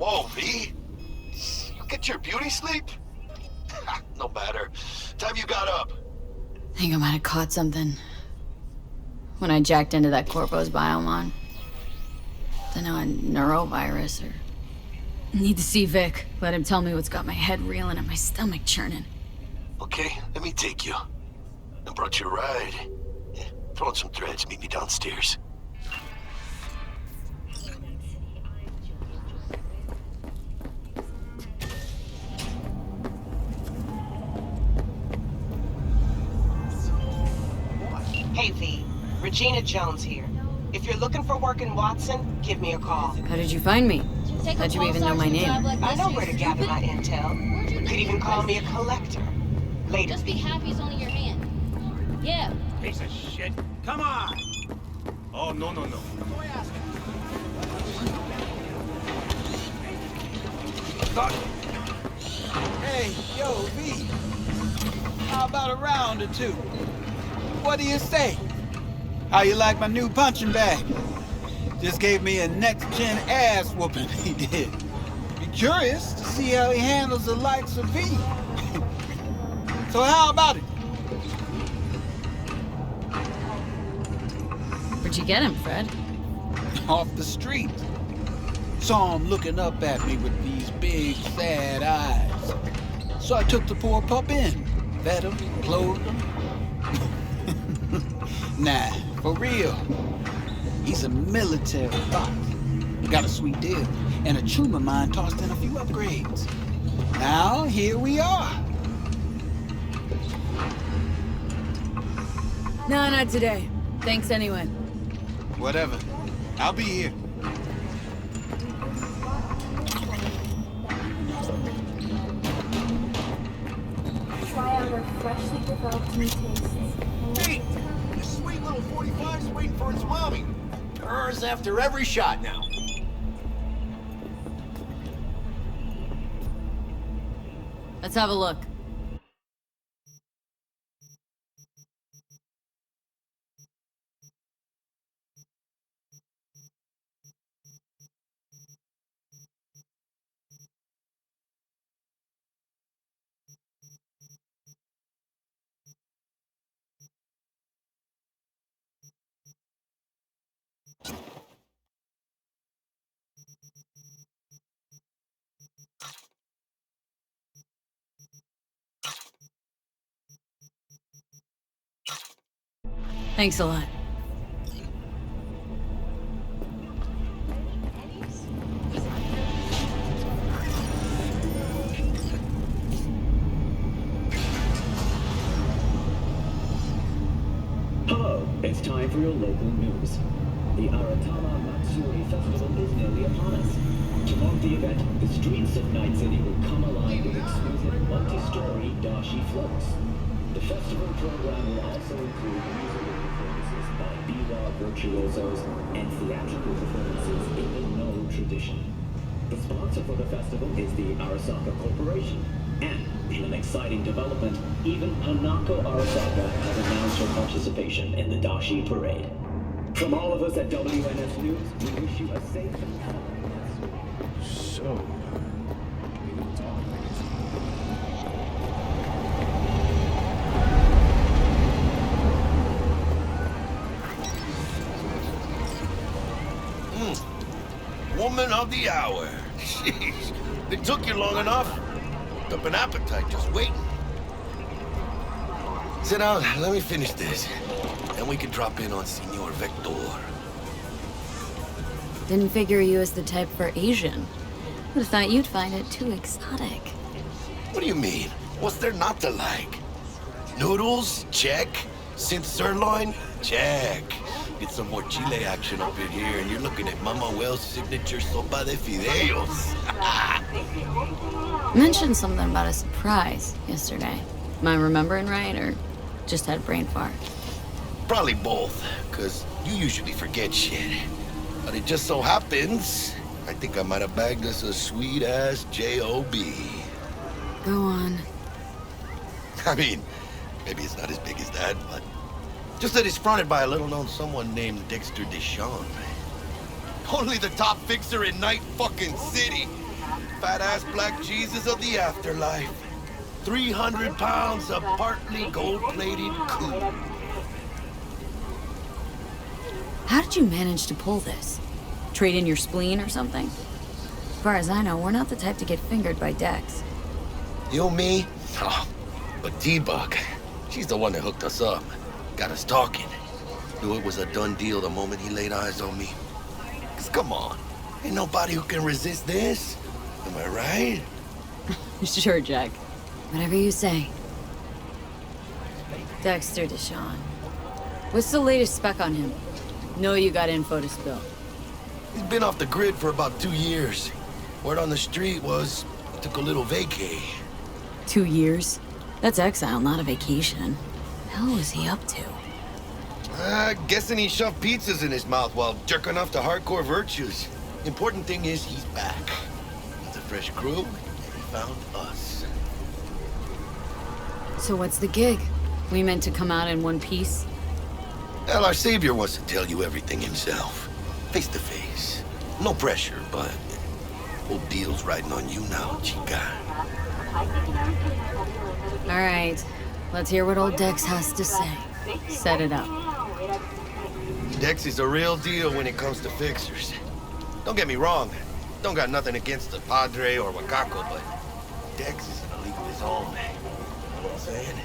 Whoa, V? You get your beauty sleep? No matter. Time you got up. I think I might have caught something. When I jacked into that Corpo's biomon. Don't know, a neurovirus or... Need to see Vic. Let him tell me what's got my head reeling and my stomach churning. Okay, let me take you. I brought you a ride. Yeah, throw on some threads, meet me downstairs. Hey V, Regina Jones here. If you're looking for work in Watson, give me a call. How did you find me? How'd you even know my name? I know where to gather my intel. You could even call me a collector. Later. Just be happy it's only your hand. Yeah. Piece of shit. Come on! Oh, no. Hey, yo, V. How about a round or two? What do you say? How you like my new punching bag? Just gave me a next-gen ass whooping, he did. Be curious to see how he handles the likes of V. So how about it? Where'd you get him, Fred? Off the street. Saw him looking up at me with these big, sad eyes. So I took the poor pup in. Fed him, clothed him. Nah, for real. He's a military bot. Got a sweet deal, and a tumor mine tossed in a few upgrades. Now, here we are. No, not today. Thanks anyway. Whatever. I'll be here. Try out our freshly developed new tastes. Hey! This sweet little 45's waiting for its mommy. Hers after every shot now. Let's have a look. Thanks a lot. Hello, it's time for your local news. The Aratama Matsuri Festival is nearly upon us. To mark the event, the streets of Night City will come alive with exclusive multi-story dashi floats. The festival program will also include musical performances by biwa virtuosos and theatrical performances in the No tradition. The sponsor for the festival is the Arasaka Corporation. And, in an exciting development, even Hanako Arasaka has announced her participation in the Dashi Parade. From all of us at WNS News, we wish you a safe and calm festival. So... Woman of the hour. Jeez. It took you long enough. Built up an appetite just waiting. Sit down, let me finish this. Then we can drop in on Senor Vector. Didn't figure you as the type for Asian. Would have thought you'd find it too exotic. What do you mean? What's there not to like? Noodles? Check. Synth sirloin? Check. Get some more Chile action up in here, and you're looking at Mama Wells' signature sopa de fideos. Mentioned something about a surprise yesterday. Am I remembering right, or just had a brain fart? Probably both, because you usually forget shit. But it just so happens, I think I might have bagged us a sweet-ass J.O.B. Go on. I mean, maybe it's not as big as that, but... just that it's fronted by a little-known someone named Dexter Deshawn. Only the top fixer in Night fucking City. Fat-ass black Jesus of the afterlife. 300 pounds of partly gold-plated coup. How did you manage to pull this? Trade in your spleen or something? As far as I know, we're not the type to get fingered by Dex. You, me? Oh, but T-Bug, she's the one that hooked us up. Got us talking. Knew it was a done deal the moment he laid eyes on me. 'Cause come on, ain't nobody who can resist this. Am I right? Sure, Jack. Whatever you say. Dexter Deshawn. What's the latest spec on him? Know you got info to spill. He's been off the grid for about 2 years. Word on the street was he took a little vacay. 2 years? That's exile, not a vacation. Hell was he up to? Guessing he shoved pizzas in his mouth while jerking off to hardcore virtues. Important thing is he's back. He's a fresh crew, and he found us. So what's the gig? We meant to come out in one piece? Well, our savior wants to tell you everything himself. Face to face. No pressure, but whole deal's riding on you now, chica. All right. Let's hear what old Dex has to say. Set it up. Dex is a real deal when it comes to fixers. Don't get me wrong. Don't got nothing against the Padre or Wakako, but Dex is in a league of his own. You know what I'm saying?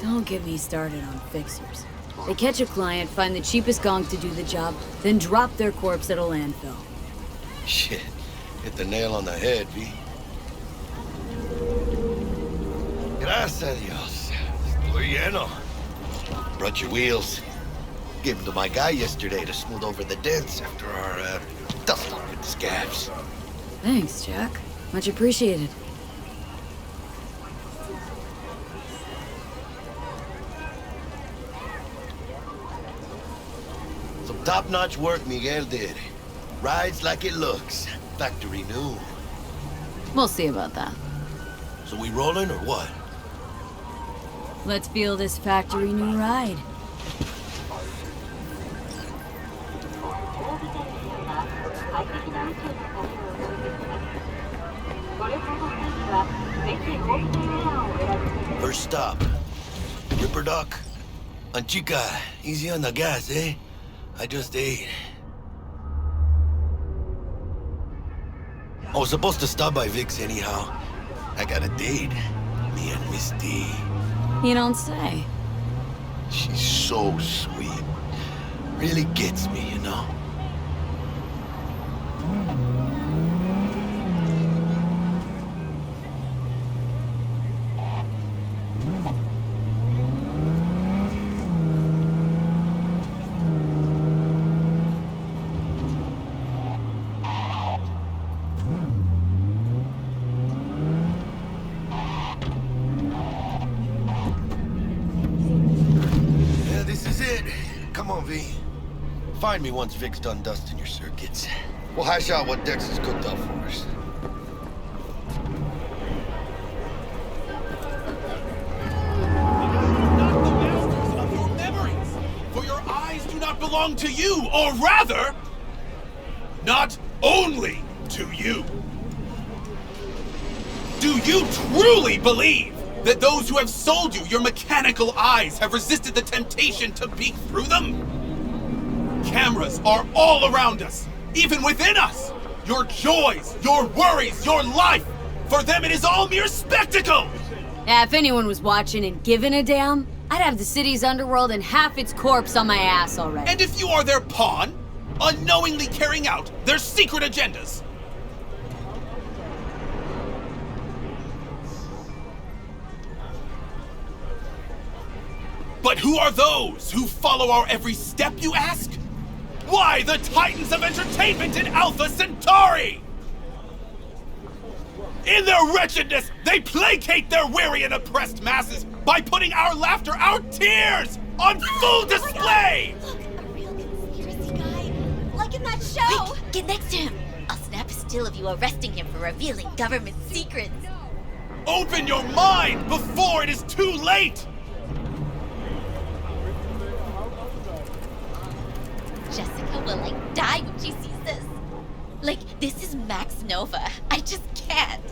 Don't get me started on fixers. They catch a client, find the cheapest gong to do the job, then drop their corpse at a landfill. Shit. Hit the nail on the head, V. Gracias a Dios. Estoy lleno. Brought your wheels. Gave them to my guy yesterday to smooth over the dents after our dust-up with the scabs. Thanks, Jack. Much appreciated. Some top-notch work Miguel did. Rides like it looks. Factory new. We'll see about that. So we rolling or what? Let's feel this factory new ride. First stop. Ripper Dock. And chica, easy on the gas, eh? I just ate. I was supposed to stop by Vic's anyhow. I got a date. Me and Misty. You don't say. She's so sweet. Really gets me, you know? Find me once Vic's done dusting your circuits. We'll hash out what Dex has cooked up for us. Not the masters of your memories, for your eyes do not belong to you, or rather, not only to you. Do you truly believe that those who have sold you your mechanical eyes have resisted the temptation to peek through them? Cameras are all around us, even within us. Your joys, your worries, your life. For them, it is all mere spectacle. Yeah, if anyone was watching and giving a damn, I'd have the city's underworld and half its corpse on my ass already. And if you are their pawn, unknowingly carrying out their secret agendas. But who are those who follow our every step, you ask? Why, the titans of entertainment in Alpha Centauri! In their wretchedness, they placate their weary and oppressed masses by putting our laughter, our tears, on full display! Look, a real conspiracy guy. Like in that show! Quick, get next to him. I'll snap a still of you arresting him for revealing government secrets. Open your mind before it is too late! Jessica will die when she sees this. Like, this is Max Nova. I just can't.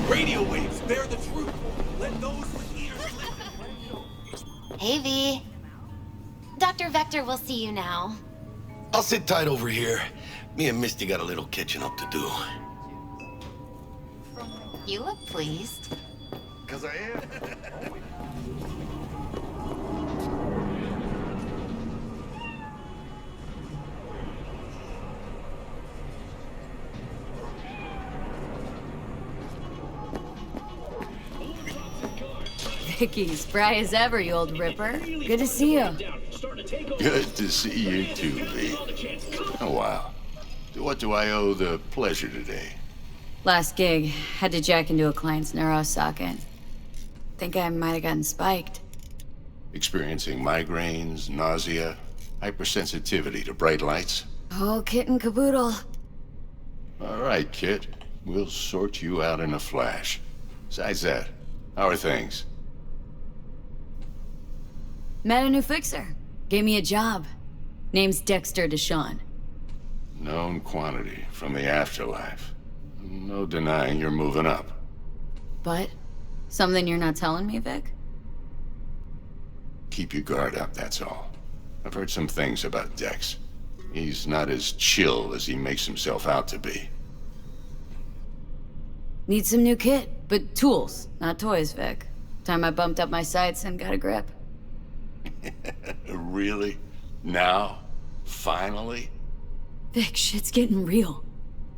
Radio waves bear the truth. Let those with ears listen. Hey, V. Dr. Vector will see you now. I'll sit tight over here. Me and Misty got a little catching up to do. You look pleased. 'Cause I am. Vicky, spry as ever, you old ripper. Good to see you. Good to see you too, V. Oh, wow. What do I owe the pleasure today? Last gig, had to jack into a client's neuro socket. Think I might have gotten spiked. Experiencing migraines, nausea, hypersensitivity to bright lights? Oh, kit and caboodle. All right, kid. We'll sort you out in a flash. Besides that, how are things? Met a new fixer. Gave me a job. Name's Dexter Deshawn. Known quantity from the afterlife. No denying you're moving up. But? Something you're not telling me, Vic? Keep your guard up, that's all. I've heard some things about Dex. He's not as chill as he makes himself out to be. Need some new kit, but tools, not toys, Vic. Time I bumped up my sights and got a grip. Really? Now? Finally? Vic, shit's getting real.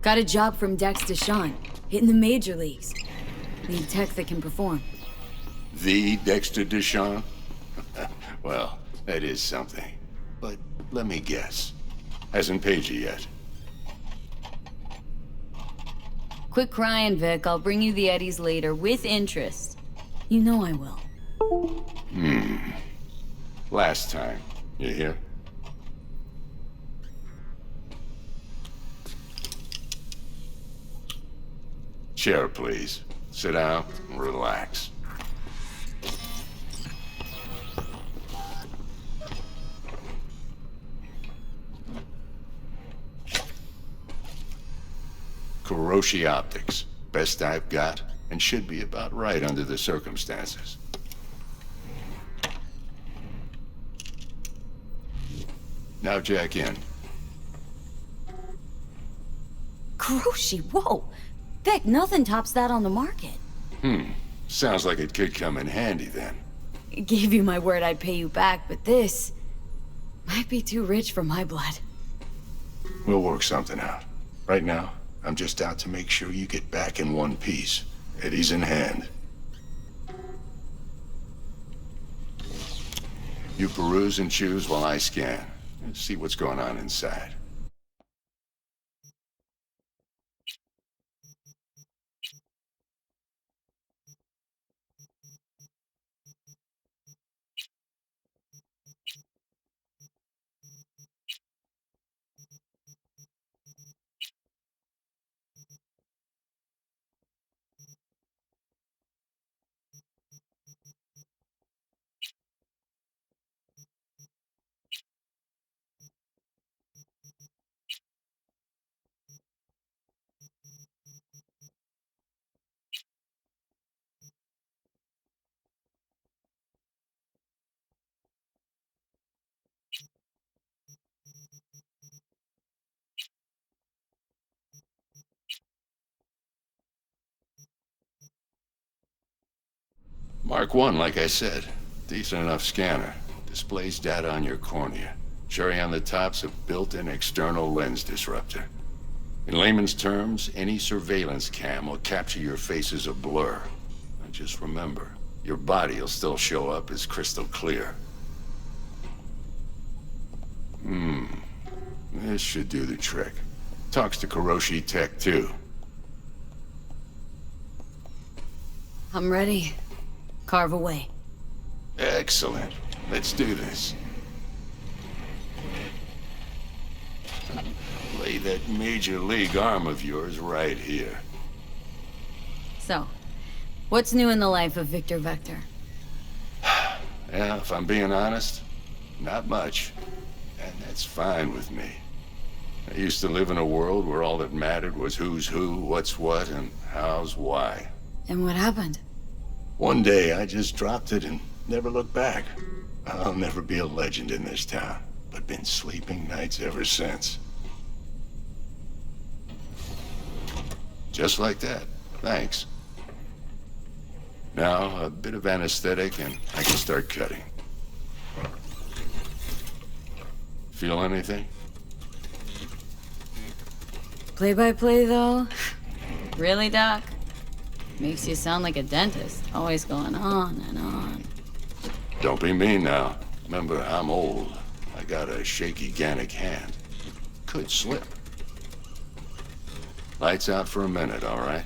Got a job from Dex Deshawn, hitting the major leagues. Need tech that can perform. The Dexter Deshawn? Well, that is something. But let me guess. Hasn't paid you yet. Quit crying, Vic. I'll bring you the eddies later, with interest. You know I will. Last time. You hear? Chair, please. Sit down and relax. Kuroshi Optics. Best I've got, and should be about right under the circumstances. Now jack in. Kuroshi, whoa! Vic, nothing tops that on the market. Sounds like it could come in handy then. Gave you my word I'd pay you back, but this might be too rich for my blood. We'll work something out. Right now, I'm just out to make sure you get back in one piece. Eddie's in hand. You peruse and choose while I scan. And see what's going on inside. Mark 1, like I said. Decent enough scanner. Displays data on your cornea. Cherry on the top's a built-in external lens disruptor. In layman's terms, any surveillance cam will capture your face as a blur. And just remember, your body will still show up as crystal clear. This should do the trick. Talks to Kuroshi Tech, too. I'm ready. Carve away. Excellent. Let's do this. Lay that major league arm of yours right here. So, what's new in the life of Victor Vector? Yeah, if I'm being honest, Not much. And that's fine with me. I used to live in a world where all that mattered was who's who, what's what, and how's why. And what happened? One day, I just dropped it and never looked back. I'll never be a legend in this town, but been sleeping nights ever since. Just like that. Thanks. Now, a bit of anesthetic and I can start cutting. Feel anything? Play-by-play, though? Really, Doc? Makes you sound like a dentist, always going on and on. Don't be mean now. Remember, I'm old. I got a shaky Gannic hand. Could slip. Lights out for a minute, all right?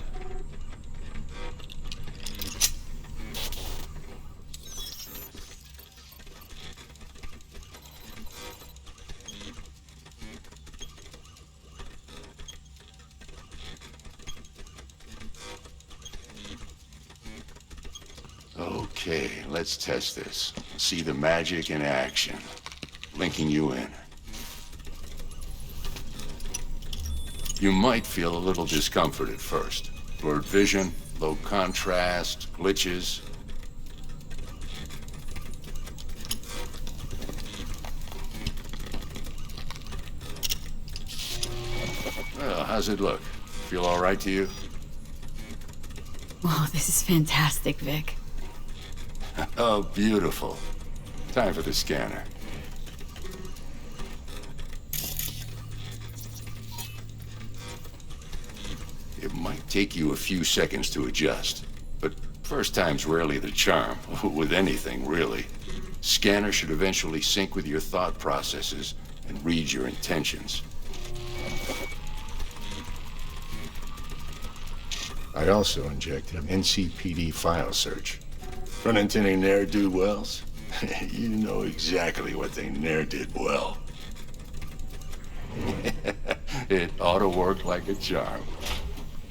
Okay, let's test this. See the magic in action. Linking you in. You might feel a little discomfort at first. Blurred vision, low contrast, glitches. Well, how's it look? Feel all right to you? Whoa, this is fantastic, Vic. Oh, beautiful. Time for the scanner. It might take you a few seconds to adjust, but first time's rarely the charm, with anything, really. Scanner should eventually sync with your thought processes and read your intentions. I also injected an NCPD file search. Run into any ne'er-do-wells? You know exactly what they ne'er did well. It ought to work like a charm.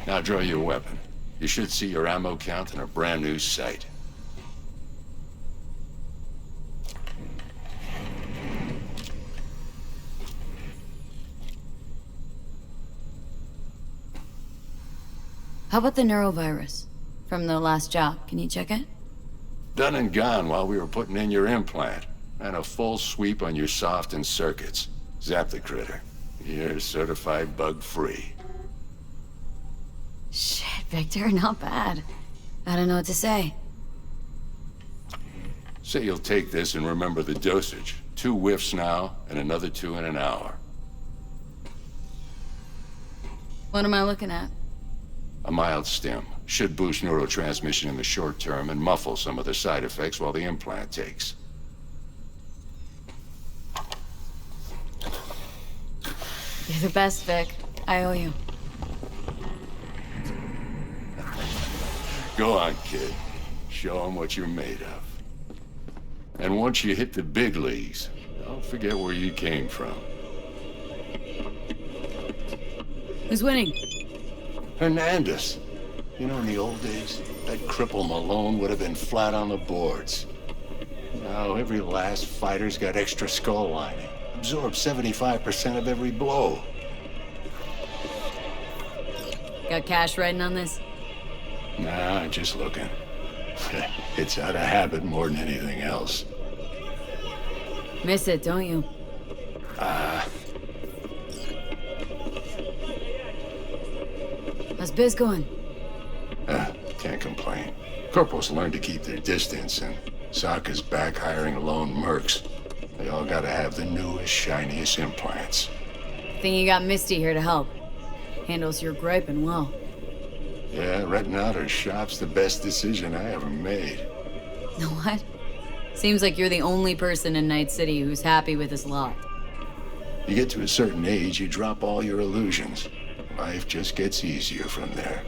Now draw your weapon. You should see your ammo count in a brand new sight. How about the neurovirus? From the last job, can you check it? Done and gone while we were putting in your implant. And a full sweep on your soft and circuits. Zap the critter. You're certified bug-free. Shit, Victor, not bad. I don't know what to say. Say you'll take this and remember the dosage. 2 whiffs now, and another 2 in an hour. What am I looking at? A mild stim. Should boost neurotransmission in the short term and muffle some of the side effects while the implant takes. You're the best, Vic. I owe you. Go on, kid. Show them what you're made of. And once you hit the big leagues, don't forget where you came from. Who's winning? Hernandez. You know, in the old days, that cripple Malone would have been flat on the boards. Now, every last fighter's got extra skull lining. Absorbs 75% of every blow. Got cash riding on this? Nah, just looking. It's out of habit more than anything else. Miss it, don't you? How's biz going? Can't complain. Corporals learn to keep their distance, and Sokka's back hiring lone mercs. They all gotta have the newest, shiniest implants. Think you got Misty here to help. Handles your griping well. Yeah, renting out her shop's the best decision I ever made. Know what? Seems like you're the only person in Night City who's happy with his lot. You get to a certain age, you drop all your illusions. Life just gets easier from there.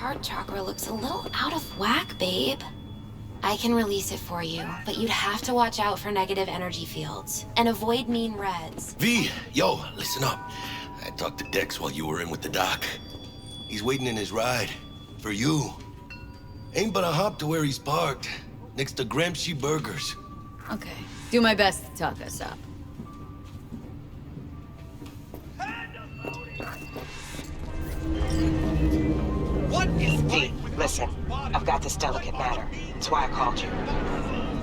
heart chakra looks a little out of whack, babe. I can release it for you, but you'd have to watch out for negative energy fields and avoid mean reds. V, yo, listen up. I talked to Dex while you were in with the doc. He's waiting in his ride. For you. Ain't but a hop to where he's parked. Next to Gramsci Burgers. Okay. Do my best to talk us up. What is V, listen. I've got this delicate matter. That's why I called you.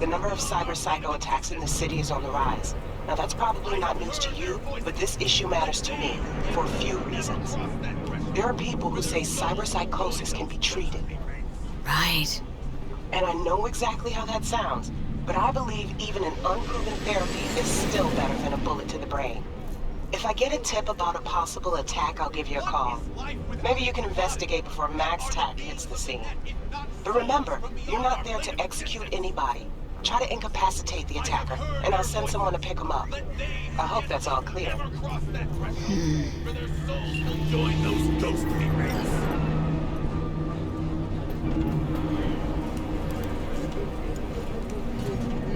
The number of cyber psycho attacks in the city is on the rise. Now that's probably not news to you, but this issue matters to me for a few reasons. There are people who say cyberpsychosis can be treated. Right. And I know exactly how that sounds, but I believe even an unproven therapy is still better than a bullet to the brain. If I get a tip about a possible attack, I'll give you a call. Maybe you can investigate before Max Tack hits the scene. But remember, you're not there to execute anybody. Try to incapacitate the attacker, and I'll send someone to pick him up. I hope that's all clear. Join those ghostly rays.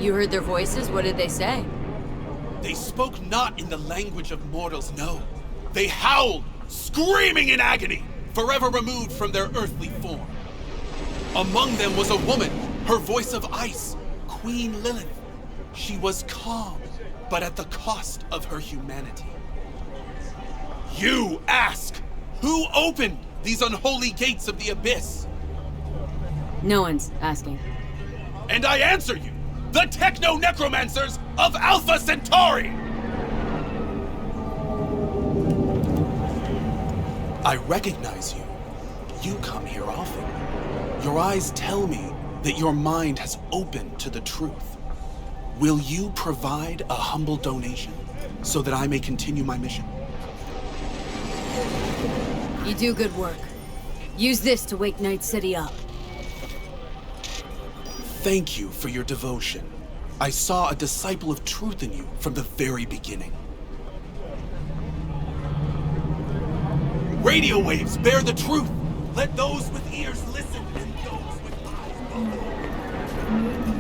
You heard their voices? What did they say? They spoke not in the language of mortals, no. They howled, screaming in agony, forever removed from their earthly form. Among them was a woman, her voice of ice, Queen Lilith. She was calm, but at the cost of her humanity. You ask, who opened these unholy gates of the abyss? No one's asking. And I answer you, the techno-necromancers of Alpha Centauri! I recognize you. You come here often. Your eyes tell me that your mind has opened to the truth. Will you provide a humble donation so that I may continue my mission? You do good work. Use this to wake Night City up. Thank you for your devotion. I saw a disciple of truth in you from the very beginning. Radio waves bear the truth. Let those with ears listen and those with eyes follow.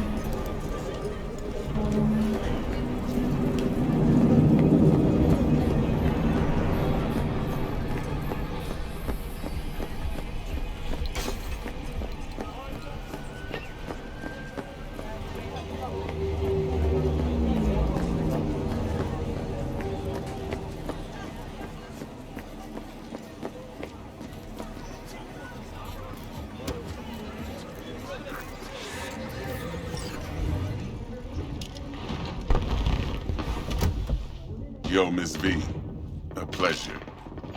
Yo, Miss V. A pleasure.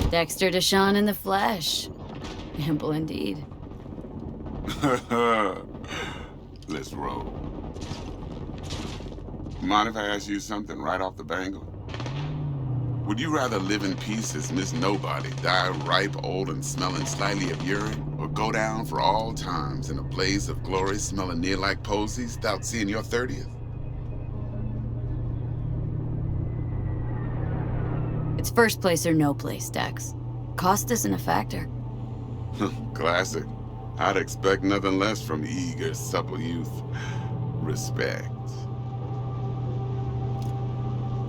Dexter Deshawn in the flesh. Ample indeed. Let's roll. Mind if I ask you something right off the bangle? Would you rather live in peace as Miss Nobody, die ripe, old, and smelling slightly of urine, or go down for all times in a blaze of glory smelling near like posies without seeing your 30th? It's first place or no place, Dex. Cost isn't a factor. Classic. I'd expect nothing less from eager, supple youth. Respect.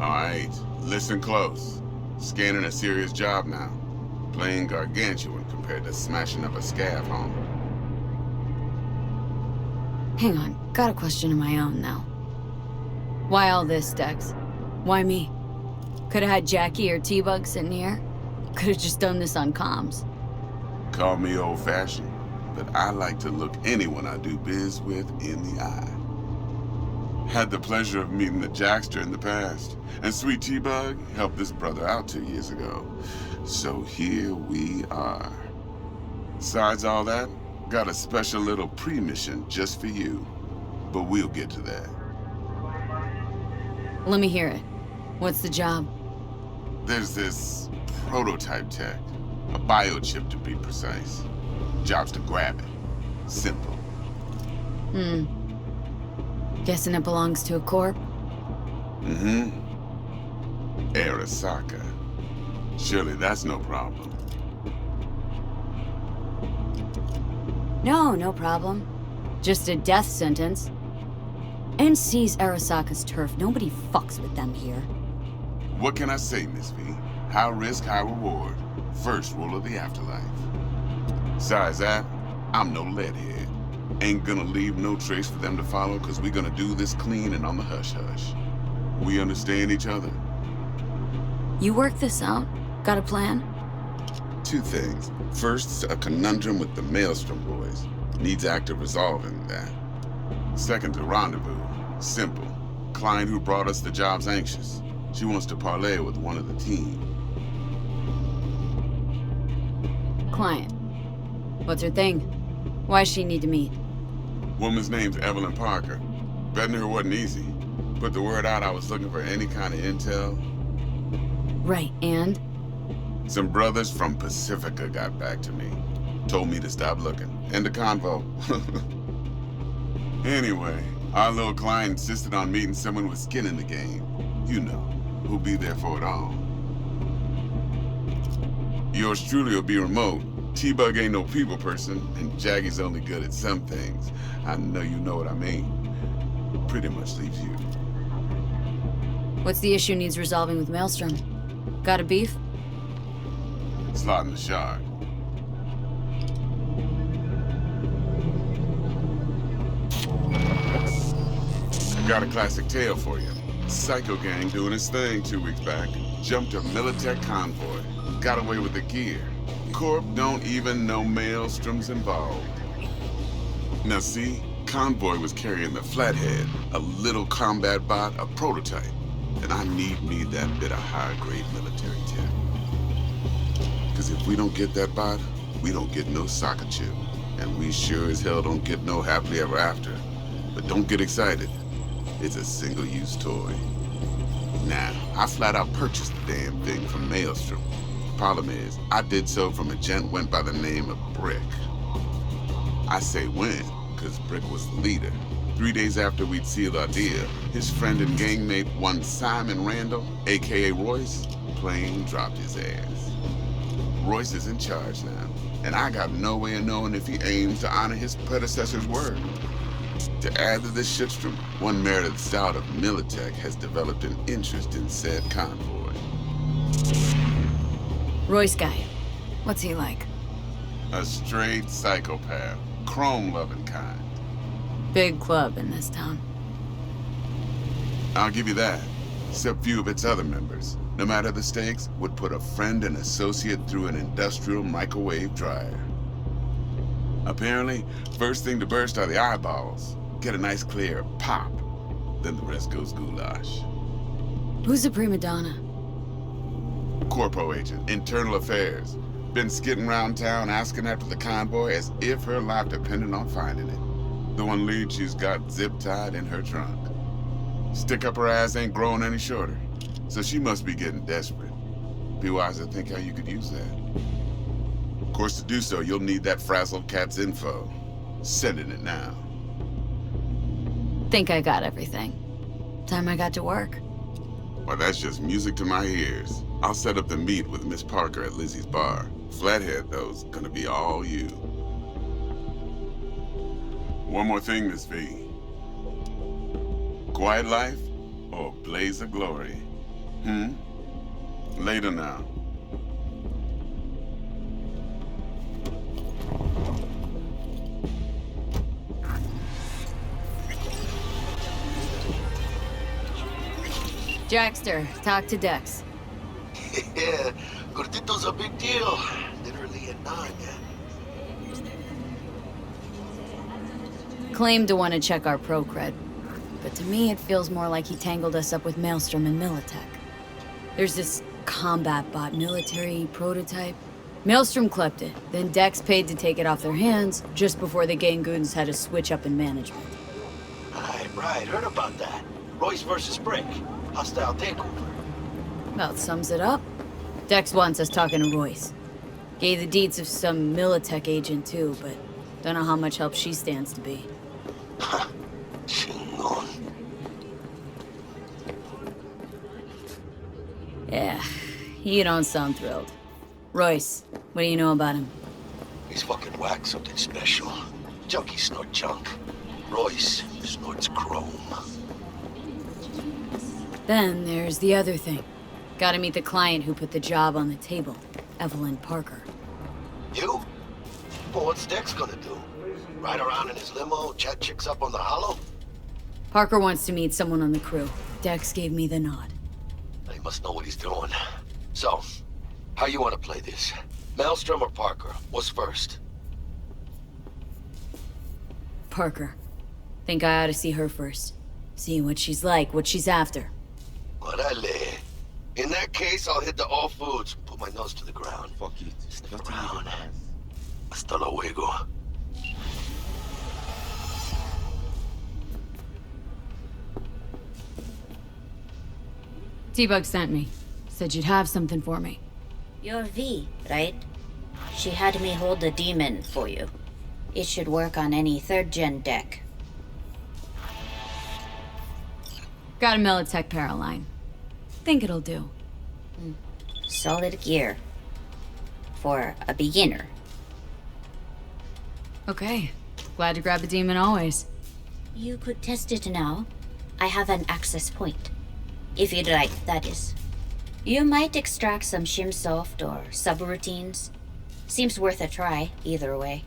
All right, listen close. Scanning a serious job now. Playing gargantuan compared to smashing up a scav home. Hang on, got a question of my own now. Why all this, Dex? Why me? Could've had Jackie or T-Bug sitting here. Could've just done this on comms. Call me old-fashioned, but I like to look anyone I do biz with in the eye. Had the pleasure of meeting the Jackster in the past, and Sweet T-Bug helped this brother out 2 years ago. So here we are. Besides all that, got a special little pre-mission just for you. But we'll get to that. Let me hear it. What's the job? There's this prototype tech, a biochip to be precise. Job's to grab it. Simple. Guessing it belongs to a corp? Mm-hmm. Arasaka. Surely that's no problem. No, no problem. Just a death sentence. NC's Arasaka's turf. Nobody fucks with them here. What can I say, Miss V? High risk, high reward. First rule of the afterlife. Besides that, I'm no leadhead. Ain't gonna leave no trace for them to follow, cause we gonna do this clean and on the hush-hush. We understand each other? You work this out? Got a plan? Two things. First, a conundrum with the Maelstrom boys. Needs active resolving that. Second, a rendezvous. Simple. Client who brought us the job's anxious. She wants to parlay with one of the team. Client. What's her thing? Why's she need to meet? Woman's name's Evelyn Parker. Betting her wasn't easy. Put the word out I was looking for any kind of intel. Right, and? Some brothers from Pacifica got back to me. Told me to stop looking. End the convo. Anyway, our little client insisted on meeting someone with skin in the game. You know, who'll be there for it all. Yours truly will be remote. T-Bug ain't no people person, and Jaggy's only good at some things. I know you know what I mean. Pretty much leaves you. What's the issue needs resolving with Maelstrom? Got a beef? Slot in the shard. I got a classic tale for you. Psycho gang doing his thing 2 weeks back. Jumped a Militech convoy. Got away with the gear. Corp don't even know Maelstrom's involved. Now see, convoy was carrying the Flathead, a little combat bot, a prototype. And I need me that bit of high-grade military tech. Because if we don't get that bot, we don't get no soccer chip. And we sure as hell don't get no happily ever after. But don't get excited. It's a single-use toy. Now, I flat out purchased the damn thing from Maelstrom. Problem is, I did so from a gent went by the name of Brick. I say when, because Brick was the leader. 3 days after we'd sealed our deal, his friend and gangmate, one Simon Randall, aka Royce, plain dropped his ass. Royce is in charge now, and I got no way of knowing if he aims to honor his predecessor's word. To add to this shitstorm, one merited stout of Militech has developed an interest in said convoy. Royce guy. What's he like? A straight psychopath, chrome-loving kind. Big club in this town. I'll give you that, except few of its other members, no matter the stakes, would put a friend and associate through an industrial microwave dryer. Apparently, first thing to burst are the eyeballs. Get a nice clear pop, then the rest goes goulash. Who's the prima donna? Corpo agent, internal affairs. Been skidding around town asking after the convoy as if her life depended on finding it. The one lead she's got zip-tied in her trunk. Stick up her ass ain't growing any shorter, so she must be getting desperate. Be wise to think how you could use that. Of course, to do so, you'll need that frazzled cat's info. Sending it now. Think I got everything. Time I got to work. Well, that's just music to my ears. I'll set up the meet with Miss Parker at Lizzie's bar. Flathead, though's gonna be all you. One more thing, Miss V. Quiet life or blaze of glory? Later now. Jackster, talk to Dex. Yeah, Gordito's a big deal. Literally a nine. Claimed to want to check our pro cred, but to me it feels more like he tangled us up with Maelstrom and Militech. There's this combat bot military prototype. Maelstrom clept it, then Dex paid to take it off their hands just before the Gangoons had a switch up in management. Right, heard about that. Royce versus Brick. Hostile takeover. About sums it up. Dex wants us talking to Royce. Gave the deeds of some Militech agent too, but don't know how much help she stands to be. Chingon. Yeah, you don't sound thrilled. Royce, what do you know about him? He's fucking whack, something special. Junkies snort junk. Royce snorts chrome. Then there's the other thing. Gotta meet the client who put the job on the table, Evelyn Parker. You? Well, what's Dex gonna do? Ride around in his limo, chat chicks up on the hollow? Parker wants to meet someone on the crew. Dex gave me the nod. He must know what he's doing. So, how you want to play this? Maelstrom or Parker? What's first? Parker. Think I ought to see her first. See what she's like, what she's after. Orale. In that case, I'll hit the all foods. Put my nose to the ground. Fuck it. Sniff around. Hasta luego. T-Bug sent me. Said you'd have something for me. You're V, right? She had me hold the demon for you. It should work on any 3rd-gen deck. Got a Militech Paraline. Think it'll do. Solid gear. For a beginner. Okay. Glad to grab a demon always. You could test it now. I have an access point. If you'd like, that is. You might extract some shimsoft or subroutines. Seems worth a try, either way.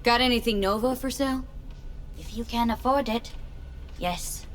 Got anything Nova for sale? If you can afford it, yes.